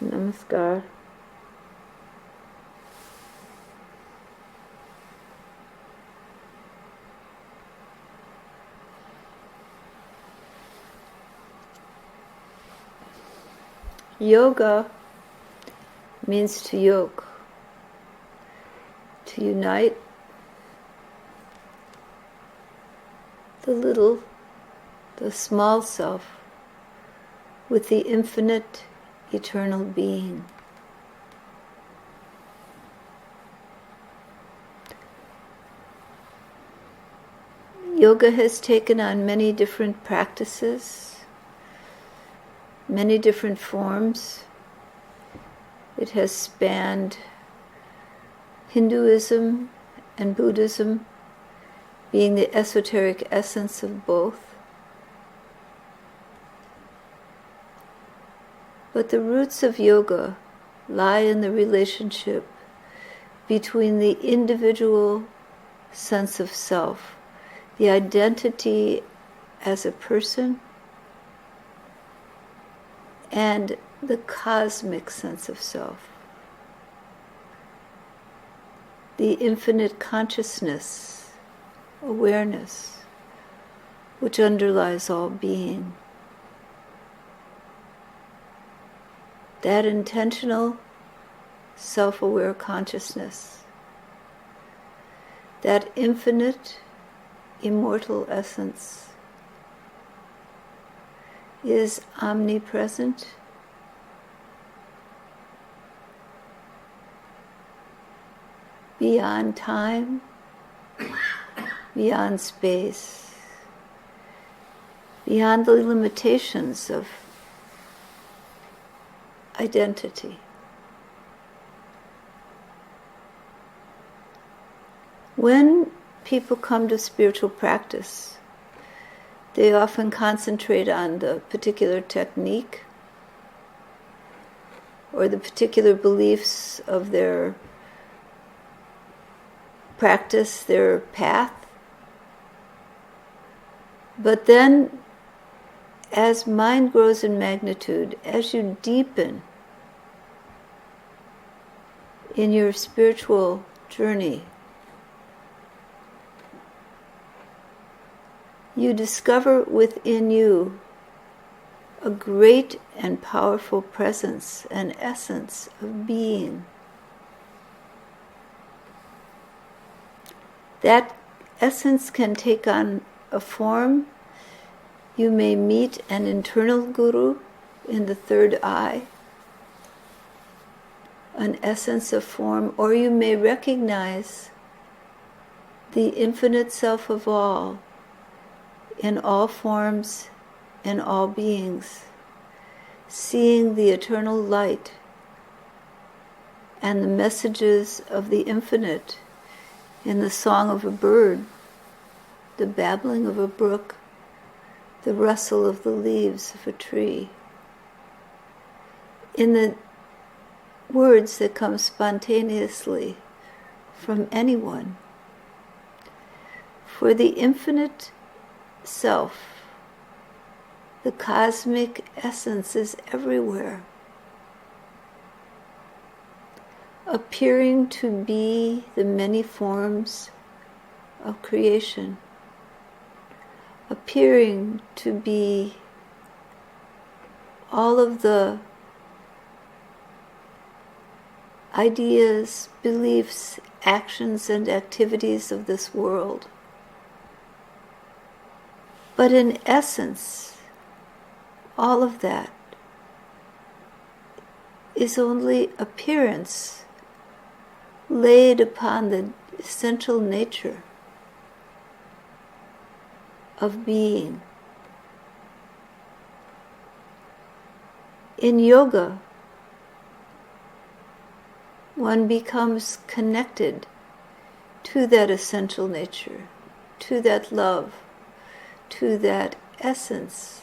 Namaskar. Yoga means to yoke, to unite the small self, with the infinite, eternal being. Yoga has taken on many different practices, many different forms. It has spanned Hinduism and Buddhism, being the esoteric essence of both. But the roots of yoga lie in the relationship between the individual sense of self, the identity as a person, and the cosmic sense of self, the infinite consciousness, awareness, which underlies all being. That intentional, self-aware consciousness, that infinite, immortal essence, is omnipresent, beyond time, beyond space, beyond the limitations of identity. When people come to spiritual practice, they often concentrate on the particular technique or the particular beliefs of their practice, their path. But then, as mind grows in magnitude, as you deepen in your spiritual journey, you discover within you a great and powerful presence, an essence of being. That essence can take on a form. You may meet an internal guru in the third eye, an essence of form, or you may recognize the infinite self of all in all forms and all beings, seeing the eternal light and the messages of the infinite in the song of a bird, the babbling of a brook, the rustle of the leaves of a tree, in the words that come spontaneously from anyone. For the infinite self, the cosmic essence, is everywhere, appearing to be the many forms of creation, appearing to be all of the ideas, beliefs, actions, and activities of this world. But in essence, all of that is only appearance laid upon the essential nature of being. In yoga, one becomes connected to that essential nature, to that love, to that essence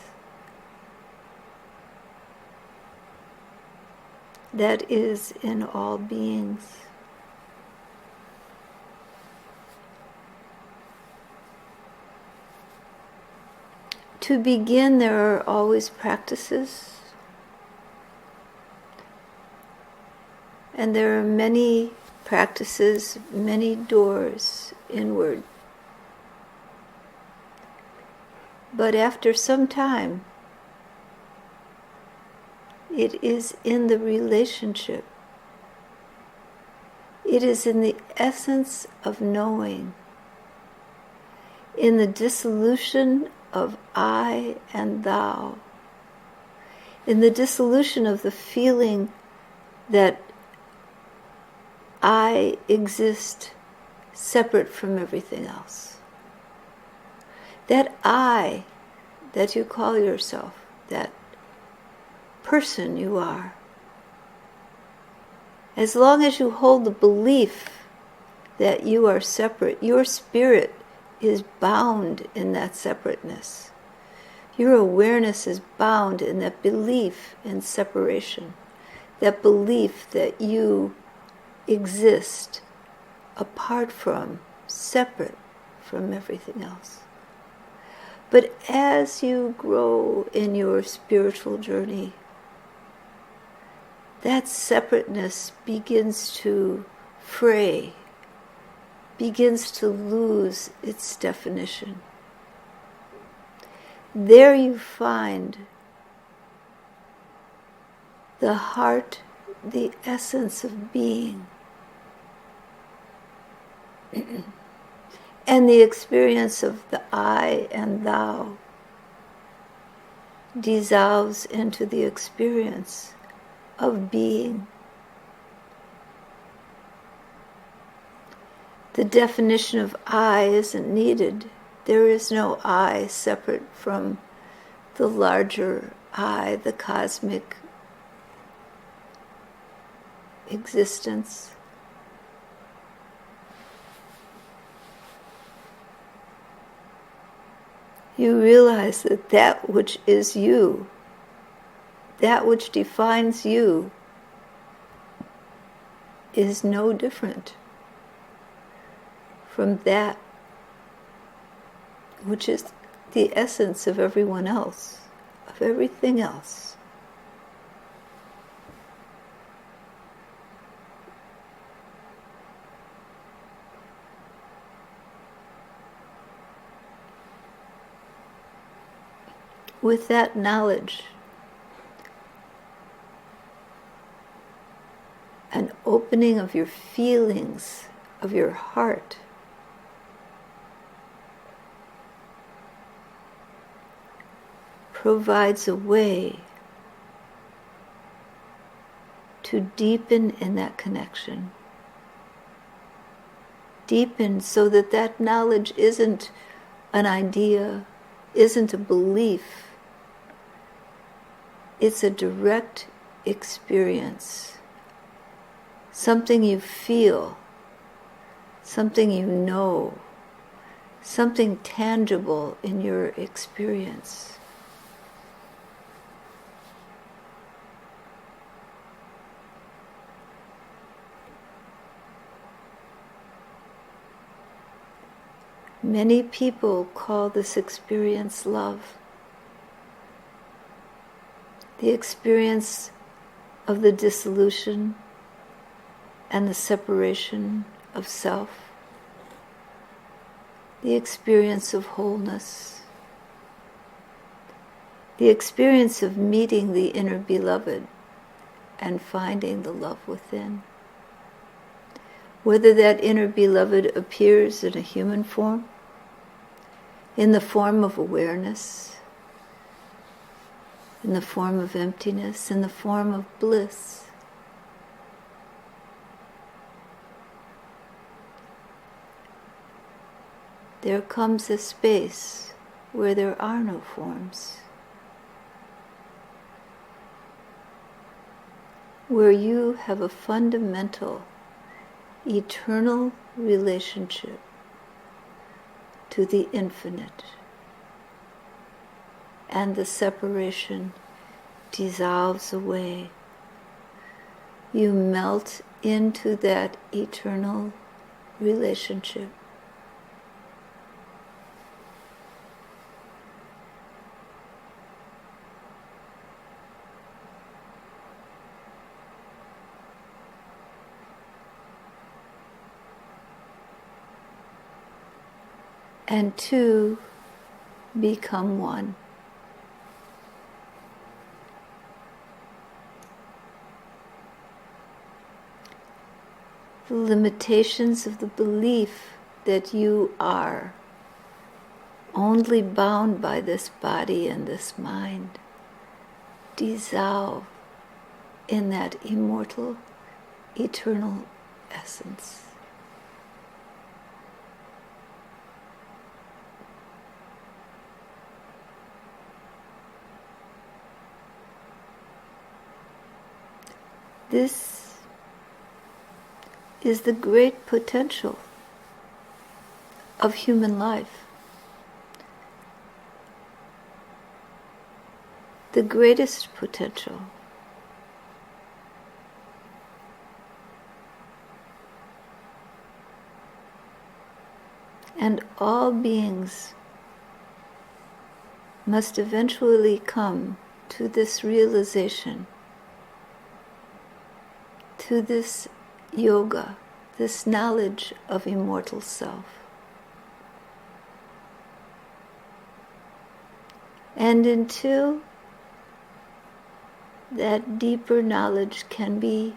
that is in all beings. To begin, there are always practices. And there are many practices, many doors inward. But after some time, it is in the relationship. It is in the essence of knowing, in the dissolution of I and thou, in the dissolution of the feeling that I exist separate from everything else. That I, that you call yourself, that person you are, as long as you hold the belief that you are separate, your spirit is bound in that separateness. Your awareness is bound in that belief in separation, that belief that you exist apart from, separate from everything else. But as you grow in your spiritual journey, that separateness begins to fray, begins to lose its definition. There you find the heart, the essence of being, and the experience of the I and thou dissolves into the experience of being. The definition of I isn't needed. There is no I separate from the larger I, the cosmic existence. You realize that that which is you, that which defines you, is no different from that which is the essence of everyone else, of everything else. With that knowledge, an opening of your feelings, of your heart, provides a way to deepen in that connection. Deepen so that that knowledge isn't an idea, isn't a belief. It's a direct experience. Something you feel, something you know, something tangible in your experience. Many people call this experience love. The experience of the dissolution and the separation of self. The experience of wholeness. The experience of meeting the inner beloved and finding the love within. Whether that inner beloved appears in a human form, in the form of awareness, in the form of emptiness, in the form of bliss. There comes a space where there are no forms, where you have a fundamental, eternal relationship to the infinite, and the separation dissolves away. You melt into that eternal relationship. and two become one. The limitations of the belief that you are only bound by this body and this mind dissolve in that immortal, eternal essence. This is the great potential of human life. The greatest potential. And all beings must eventually come to this realization, to this yoga, this knowledge of immortal self. And until that deeper knowledge can be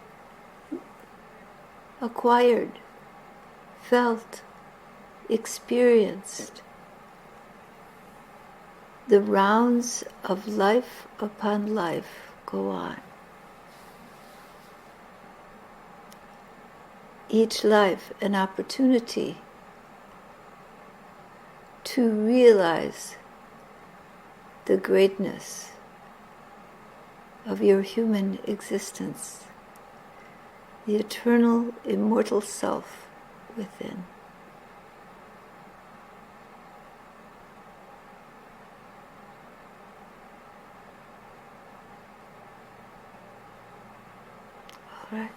acquired, felt, experienced, the rounds of life upon life go on. Each life an opportunity to realize the greatness of your human existence, the eternal, immortal self within. All right.